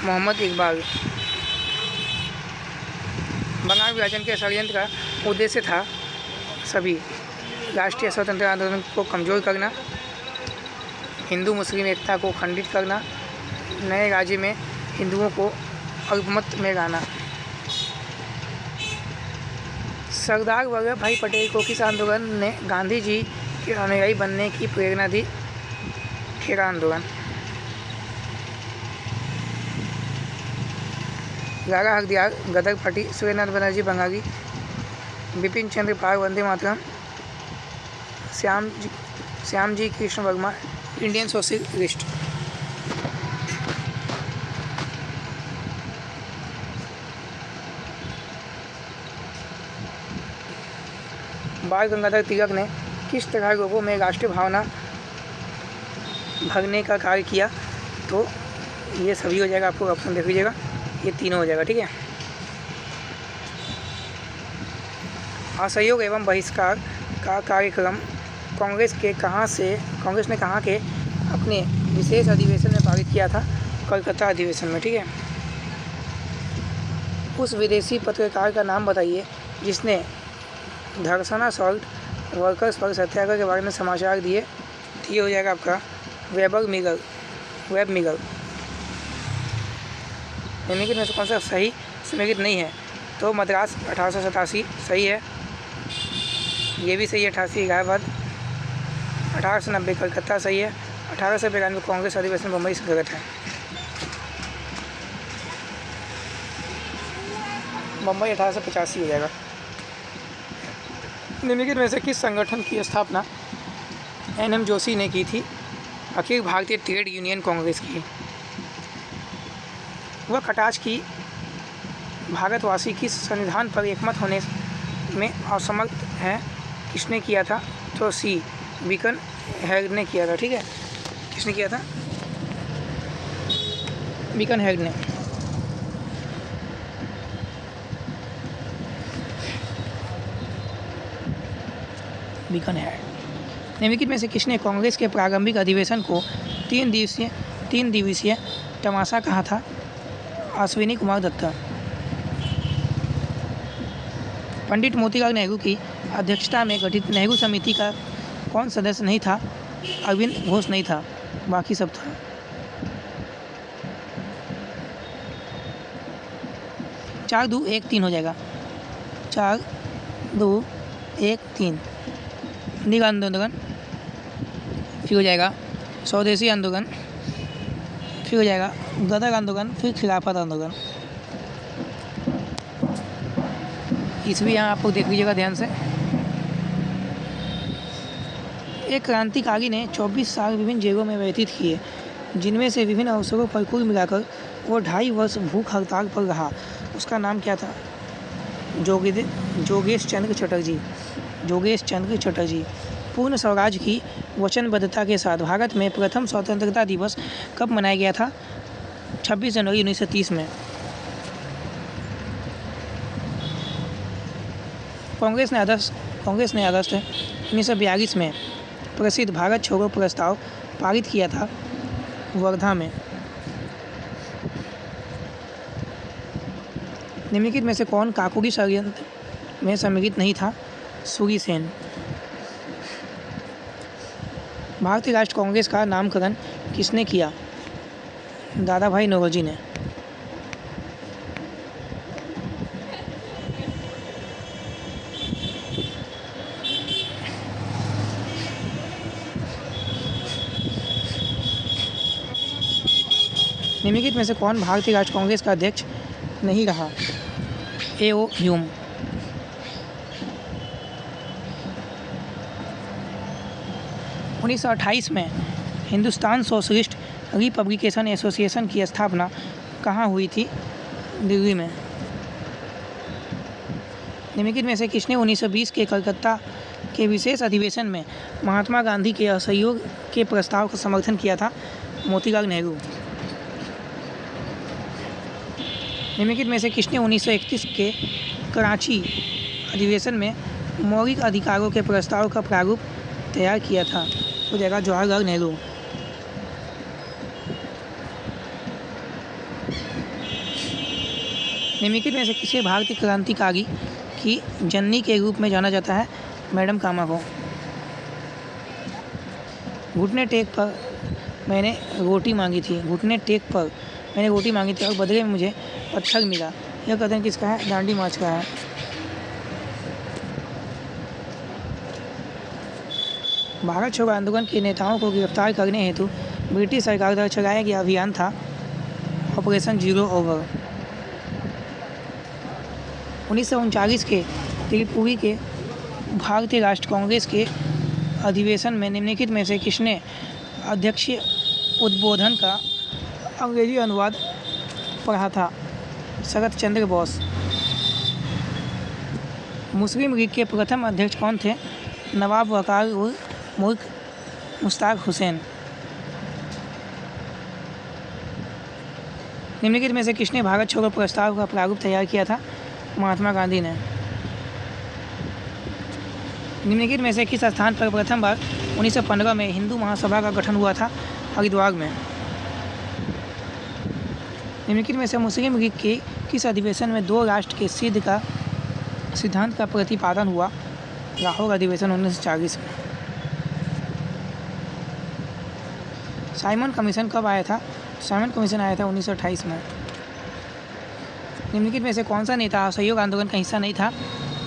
मोहम्मद इकबाल। बंगाल विभाजन के षड्यंत्र का उद्देश्य था सभी राष्ट्रीय स्वतंत्रता आंदोलन को कमज़ोर करना, हिंदू मुस्लिम एकता को खंडित करना, नए राज्य में हिंदुओं को अल्पमत में लाना। सरदार वल्लभ भाई पटेल को किस आंदोलन ने गांधी जी के अनुयायी बनने की प्रेरणा दी? खेरा आंदोलन। लाला हरदयाल गदर party, Surendranath Banerjee Bengali, Bipin Chandra Pal Vande Mataram, Shyamji Krishna Verma Indian socialist. बाल गंगाधर तिलक ने किस तरह लोगों में राष्ट्रीय भावना भरने का कार्य किया? तो ये सभी हो जाएगा, आपको ऑप्शन देख लीजिएगा, ये तीनों हो जाएगा, ठीक है। असहयोग एवं बहिष्कार का कार्यक्रम कांग्रेस ने कहाँ के अपने विशेष अधिवेशन में पारित किया था? कलकत्ता अधिवेशन में, ठीक है। उस विदेशी पत्रकार का नाम बताइए जिसने धरसना सॉल्ट वर्कर्स पर सत्याग्रह के बारे में समाचार दिए। ये हो जाएगा आपका वेब मिगल। निम्नलिखित में से कौन सा सही समेकित नहीं है? तो मद्रास 1887 सही है, ये भी सही है। 88 इलाहाबाद। 1890 कलकत्ता सही है। 1892 कांग्रेस अधिवेशन बम्बई से गलत है। बम्बई 1885 हो जाएगा। निम्नलिखित में से किस संगठन की स्थापना NM जोशी ने की थी? अखिल भारतीय ट्रेड यूनियन कांग्रेस की। वह कटाच की भारतवासी किस संविधान पर एकमत होने में असमर्थ हैं? किसने किया था? तो सी बीकन हेड ने किया था, ठीक है। किसने किया था? बीकन हेड ने। Beacon head. निम्नलिखित में से किसने कांग्रेस के प्रारंभिक अधिवेशन को तीन दिवसीय तमाशा कहा था? अश्विनी कुमार दत्ता। पंडित मोतीलाल नेहरू की अध्यक्षता में गठित नेहरू समिति का कौन सदस्य नहीं था? अरविंद घोष नहीं था, बाकी सब था। चार 2 1 3 हो जाएगा। 4 2 1 3। नील आंदोलन, फिर हो जाएगा स्वदेशी आंदोलन, फिर हो जाएगा गदर आंदोलन, फिर खिलाफत आंदोलन। इसमें यहाँ आपको देख लीजिएगा ध्यान से। एक क्रांतिकारी ने 24 साल विभिन्न जेलों में व्यतीत किए, जिनमें से विभिन्न अवसरों पर कुल मिलाकर वो 2.5 वर्ष भूख हड़ताल पर रहा। उसका नाम क्या था? जोगेश चंद्र चटर्जी। पूर्ण स्वराज की वचनबद्धता के साथ भारत में प्रथम स्वतंत्रता दिवस कब मनाया गया था? 26 जनवरी 1930 में। कांग्रेस ने अगस्त 1942 में प्रसिद्ध भारत छोड़ो प्रस्ताव पारित किया था वर्धा में। निम्नलिखित में से कौन काकोरी षड्यंत्र में सम्मिलित नहीं था? सूरी सेन। भारतीय राष्ट्रीय कांग्रेस का नामकरण किसने किया? दादा भाई नौरोजी ने। निम्नलिखित में से कौन भारतीय राष्ट्रीय कांग्रेस का अध्यक्ष नहीं रहा? A.O. ह्यूम। उन्नीस सौ 28 में हिंदुस्तान सोशलिस्ट रिपब्लिकेशन एसोसिएशन की स्थापना कहाँ हुई थी? दिल्ली में। निम्नलिखित में से किसने 1920 के कलकत्ता के विशेष अधिवेशन में महात्मा गांधी के असहयोग के प्रस्ताव का समर्थन किया था? मोतीलाल नेहरू। निम्नलिखित में से किसने 1931 के कराची अधिवेशन में मौलिक अधिकारों के प्रस्ताव का प्रारूप तैयार किया था? तो जगह जवाहरलाल नेहरू। निम्नलिखित में से किसे भारतीय क्रांतिकारी की जननी के रूप में जाना जाता है? मैडम कामा को। घुटने टेक पर मैंने रोटी मांगी थी। घुटने टेक पर मैंने रोटी मांगी थी और बदले में मुझे पत्थर मिला। यह कथन किसका है? दांडी मार्च का है। भारत छोड़ो आंदोलन के नेताओं को गिरफ्तार करने हेतु ब्रिटिश सरकार द्वारा चलाया गया अभियान था ऑपरेशन जीरो ओवर। 1939 के त्रिपुरी के भारतीय राष्ट्रीय कांग्रेस के अधिवेशन में निम्नलिखित में से किसने अध्यक्षीय उद्बोधन का अंग्रेजी अनुवाद पढ़ा था? शरत चंद्र बोस। मुस्लिम लीग के प्रथम अध्यक्ष कौन थे? नवाब वकार उल मुल्क मुश्ताक हुसैन। निम्नलिखित में से किसने भारत छोड़ो प्रस्ताव का प्रारूप तैयार किया था? महात्मा गांधी ने। निम्नलिखित में से किस स्थान पर प्रथम बार 1915 में हिंदू महासभा का गठन हुआ था? हरिद्वार में। निम्नलिखित में से मुस्लिम लीग के किस अधिवेशन में दो राष्ट्र के सिद्धांत का प्रतिपादन हुआ? लाहौर अधिवेशन 1940 में। साइमन कमीशन कब आया था? साइमन कमीशन आया था 1928 में। निम्नलिखित में से कौन सा नेता असहयोग आंदोलन का हिस्सा नहीं था?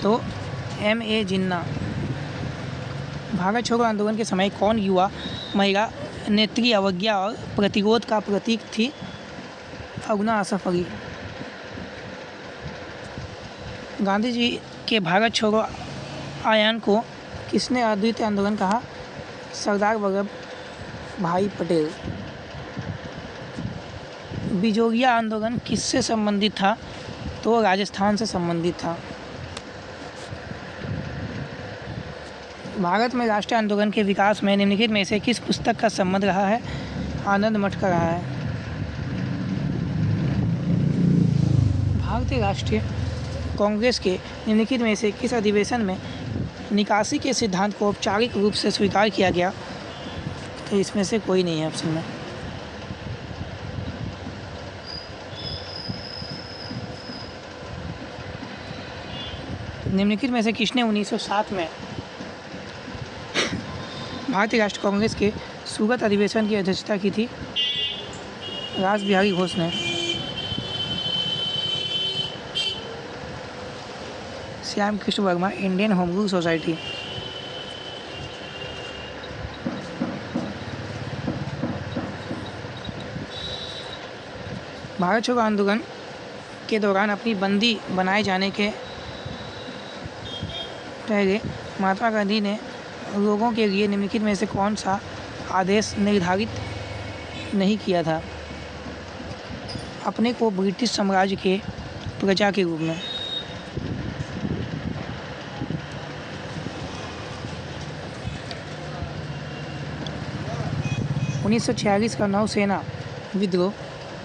तो M.A. जिन्ना। भारत छोड़ो आंदोलन के समय कौन युवा महिला नेत्री अवज्ञा और प्रतिरोध का प्रतीक थी? अगुना आसफ अली। गांधी जी के भारत छोड़ो आयान को किसने अद्वितीय आंदोलन कहा? सरदार वल्लभ भाई पटेल। बिजोगिया आंदोलन किससे संबंधित था? तो राजस्थान से संबंधित था। भारत में राष्ट्रीय आंदोलन के विकास में निम्नलिखित में से किस पुस्तक का संबंध रहा है? आनंद मठ का रहा है। भारतीय राष्ट्रीय कांग्रेस के निम्नलिखित में से किस अधिवेशन में निकासी के सिद्धांत को औपचारिक रूप से स्वीकार किया गया? तो इसमें से कोई नहीं है ऑप्शन में। निम्नलिखित में से किसने 1907 में भारतीय राष्ट्रीय कांग्रेस के सूरत अधिवेशन की अध्यक्षता की थी? रास बिहारी घोष ने। Shyam Krishna Verma, Indian home rule society. Bharat छोड़ो आंदोलन के दौरान अपनी बंदी बनाए जाने के पहले महात्मा गांधी ने लोगों के लिए निम्नलिखित में से कौन सा आदेश निर्धारित नहीं किया था? अपने को ब्रिटिश साम्राज्य के प्रजा के रूप में। उन्नीस सौ 46 का नौसेना विद्रोह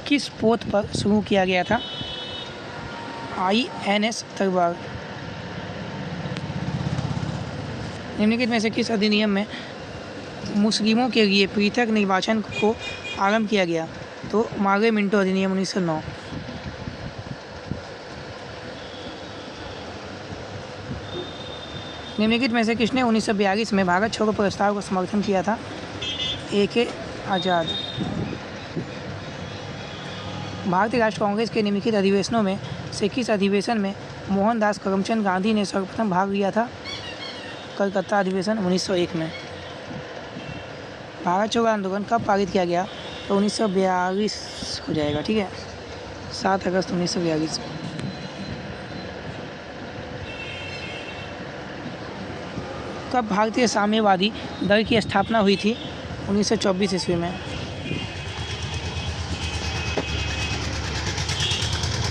किस पोत पर शुरू किया गया था? INS तलवार। निम्नलिखित में से किस अधिनियम में मुस्लिमों के लिए पृथक निर्वाचन को आरंभ किया गया? तो मार्गे मिंटो अधिनियम 1909। निम्नलिखित में से किसने 1942 में भारत छोड़ो प्रस्ताव को समर्थन किया था? A.K. आज़ाद। भारतीय राष्ट्र कांग्रेस के निम्नलिखित अधिवेशनों में से किस अधिवेशन में मोहनदास करमचंद गांधी ने सर्वप्रथम भाग लिया था? कलकत्ता अधिवेशन 1901 में। भारत छोड़ो आंदोलन कब पारित किया गया? तो 1942 हो जाएगा, ठीक है, 7 अगस्त 1942। कब भारतीय साम्यवादी दल की स्थापना हुई थी? 1924 ईस्वी में।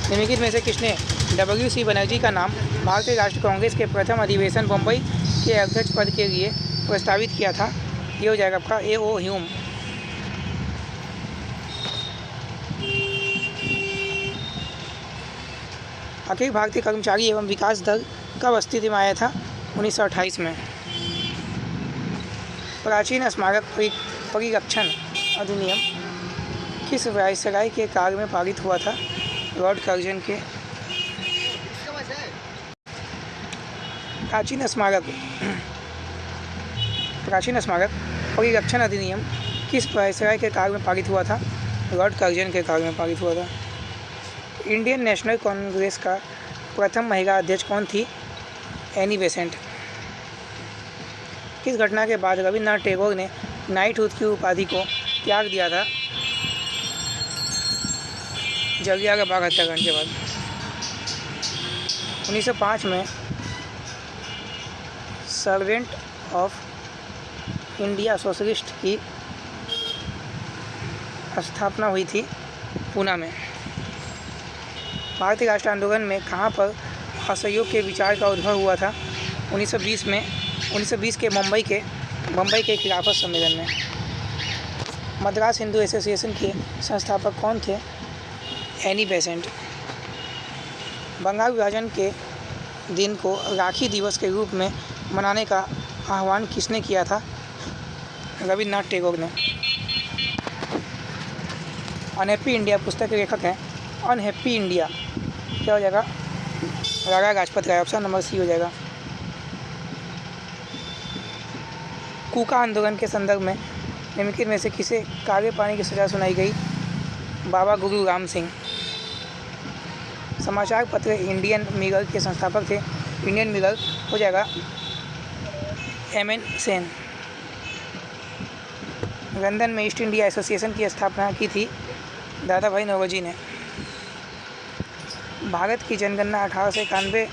निम्नलिखित में से किसने W.C. बनर्जी का नाम भारतीय राष्ट्रीय कांग्रेस के प्रथम अधिवेशन बम्बई के अध्यक्ष पद के लिए प्रस्तावित किया था? ये हो जाएगा आपका A.O. ह्यूम। अखिल भारतीय कर्मचारी एवं विकास दल कब अस्तित्व में आया था? 1928 में। प्राचीन स्मारक परिरक्षण अधिनियम किस वायसराय के काल में पारित हुआ था? लॉर्ड कर्जन के। प्राचीन स्मारक परिरक्षण अधिनियम किस वायसराय के काल में पारित हुआ था? लॉर्ड कर्जन के काल में पारित हुआ था। इंडियन नेशनल कांग्रेस का प्रथम महिला अध्यक्ष कौन थी? Annie Besant. किस घटना के बाद रविन्द्रनाथ टैगोर ने नाइटहुड की उपाधि को त्याग दिया था? जलियांवाला बाग हत्याकांड के बाद। 1905 में सर्वेंट ऑफ इंडिया सोशलिस्ट की स्थापना हुई थी पूना में। भारतीय राष्ट्र आंदोलन में कहाँ पर असहयोग के विचार का उद्भव हुआ था? 1920 के मुंबई के खिलाफत सम्मेलन में। मद्रास हिंदू एसोसिएशन के संस्थापक कौन थे? Annie Besant. बंगाल विभाजन के दिन को राखी दिवस के रूप में मनाने का आह्वान किसने किया था? रविन्द्रनाथ टैगोर ने। अनहैप्पी इंडिया पुस्तक के लेखक हैं अनहैप्पी इंडिया, क्या हो जाएगा? राजा Lajpat Rai. Option number C हो जाएगा। कूका आंदोलन के संदर्भ में निम्नलिखित में से किसे काले पानी की सजा सुनाई गई? बाबा गुरु राम सिंह। समाचार पत्र इंडियन मिरर के संस्थापक थे? इंडियन मिरर हो जाएगा M.N. सेन। लंदन में ईस्ट इंडिया एसोसिएशन की स्थापना की थी दादा भाई नौरोजी ने। भारत की जनगणना 1891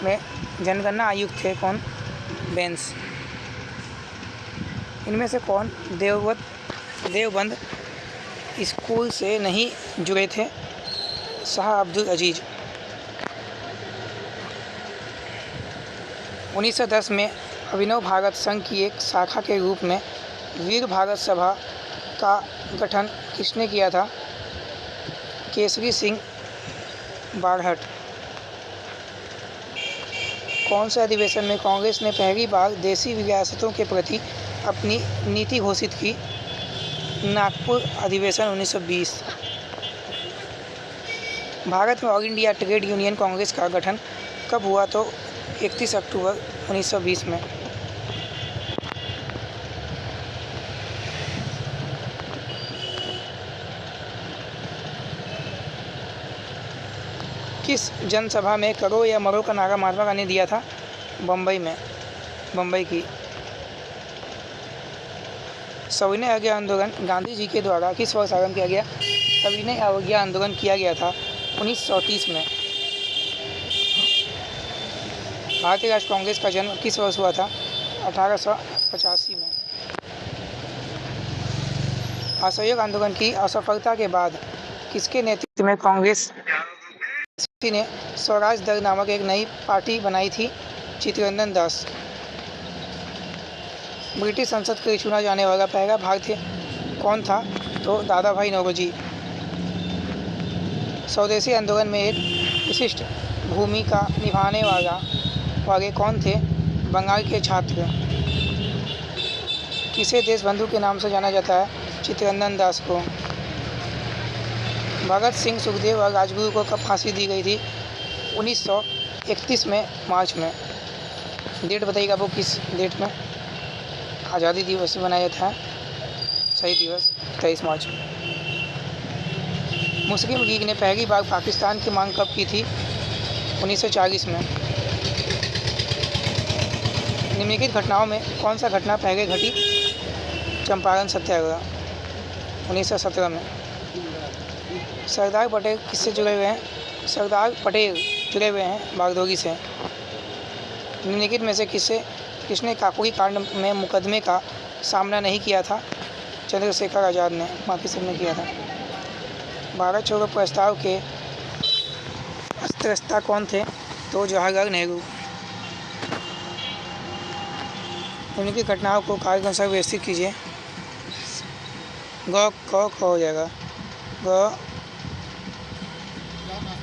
में जनगणना आयुक्त थे कौन? बेंस। इनमें से कौन देवबंद स्कूल से नहीं जुड़े थे? शाह अब्दुल अजीज। 1910 में अभिनव भारत संघ की एक शाखा के रूप में वीर भारत सभा का गठन किसने किया था? केसरी सिंह बारहट। कौन से अधिवेशन में कांग्रेस ने पहली बार देसी रियासतों के प्रति अपनी नीति घोषित की? नागपुर अधिवेशन 1920। भारत में all India trade union Congress का गठन कब हुआ? तो 31 अक्टूबर 1920 में। किस जनसभा में करो या मरो का नारा महात्मा गांधी ने दिया था? बम्बई की। सविनय अवज्ञा आंदोलन गांधी जी के द्वारा किस वर्ष आरंभ किया गया? सविनय अवज्ञा आंदोलन किया गया था 1930 में। भारतीय राष्ट्र कांग्रेस का जन्म किस वर्ष हुआ था? 1885 में। असहयोग आंदोलन की असफलता के बाद किसके नेतृत्व में कांग्रेस ने स्वराज दल नामक एक नई पार्टी बनाई थी? चित्तरंजन दास। ब्रिटिश संसद के लिए चुना जाने वाला पहला भारतीय कौन था? तो दादा भाई नौरोजी। स्वदेशी आंदोलन में एक विशिष्ट भूमिका निभाने वाले कौन थे? बंगाल के छात्र। किसे देशबंधु के नाम से जाना जाता है? चित्तरंजन दास को। भगत सिंह, सुखदेव और राजगुरु को कब फांसी दी गई थी? 1931 में मार्च में। डेट बताइएगा आपको किस डेट में आज़ादी दिवस मनाया था? शहीद दिवस 23 मार्च। मुस्लिम लीग ने पहली बार पाकिस्तान की मांग कब की थी? 1940 में। निम्नलिखित घटनाओं में कौन सा घटना पहले घटी? चंपारण सत्याग्रह 1917 में। सरदार पटेल किससे जुड़े हुए हैं? सरदार पटेल जुड़े हुए हैं बागडोगरी से। निम्नलिखित में से किसने काकोरी कांड में मुकदमे का सामना नहीं किया था? चंद्रशेखर आज़ाद ने, बाकी सबने किया था। भारत छोड़ो प्रस्ताव के अस्त्रस्ता कौन थे? तो जवाहरलाल नेहरू। निम्नलिखित घटनाओं को कार्य के अनुसार व्यवस्थित कीजिए। ग क हो जाएगा। ग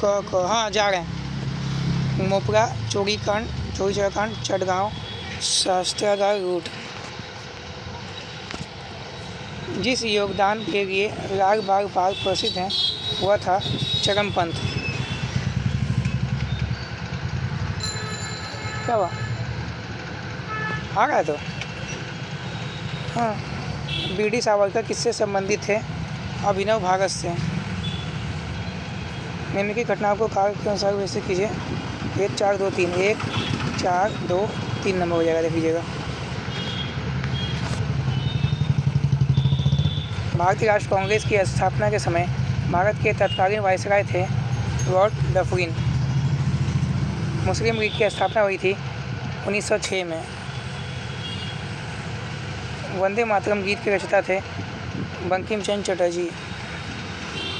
क हाँ जा रहे हैं। मोपरा, चोरी चोराकांड, चटगांव, शस्त्रागार रूट। जिस योगदान के लिए लाल बाग पार्क प्रसिद्ध है वह था चरमपंथ। क्या हुआ? आ गया तो हाँ। बीडी सावरकर किससे संबंधित थे? अभिनव भारत से। निम्नलिखित घटनाओं को कार्य के अनुसार व्यवस्थित कीजिए। 1 4 2 3 1 4 2 3 नंबर हो जाएगा, देख लीजिएगा। भारतीय राष्ट्र कांग्रेस की स्थापना के समय भारत के तत्कालीन वायसराय थे लॉर्ड डफरिन। मुस्लिम लीग की स्थापना हुई थी 1906 में। वंदे मातरम गीत के रचयिता थे बंकिम चंद्र चटर्जी।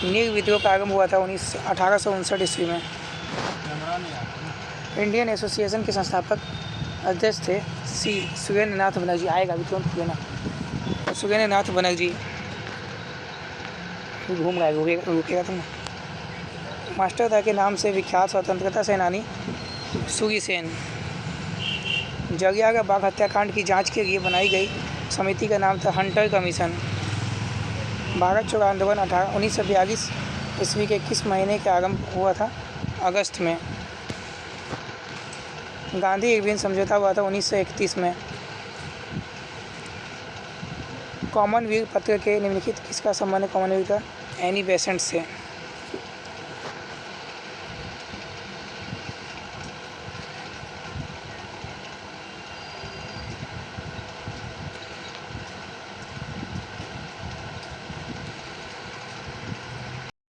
नील विद्रोह प्रारंभ हुआ था 1859 ईस्वी में। इंडियन एसोसिएशन के संस्थापक अध्यक्ष थे सुरेंद्र नाथ बनर्जी। आएगा अभी तुरंत लेना। सुरेंद्र नाथ बनर्जी घूम रहा है, रुकेगा तुम। मास्टरदा के नाम से विख्यात स्वतंत्रता सेनानी सूरी सेन। जलियांवाला बाग हत्याकांड की जांच के लिए बनाई गई समिति का नाम था हंटर कमीशन। भारत छोड़ो आंदोलन 1942 ईस्वी के किस महीने के आरंभ हुआ था? अगस्त में। गांधी इरविन समझौता हुआ था 1931 में। कॉमनवेल्थ पत्र के निम्नलिखित किसका संबंध है कॉमनवेल्थ का? एनी बेसेंट से।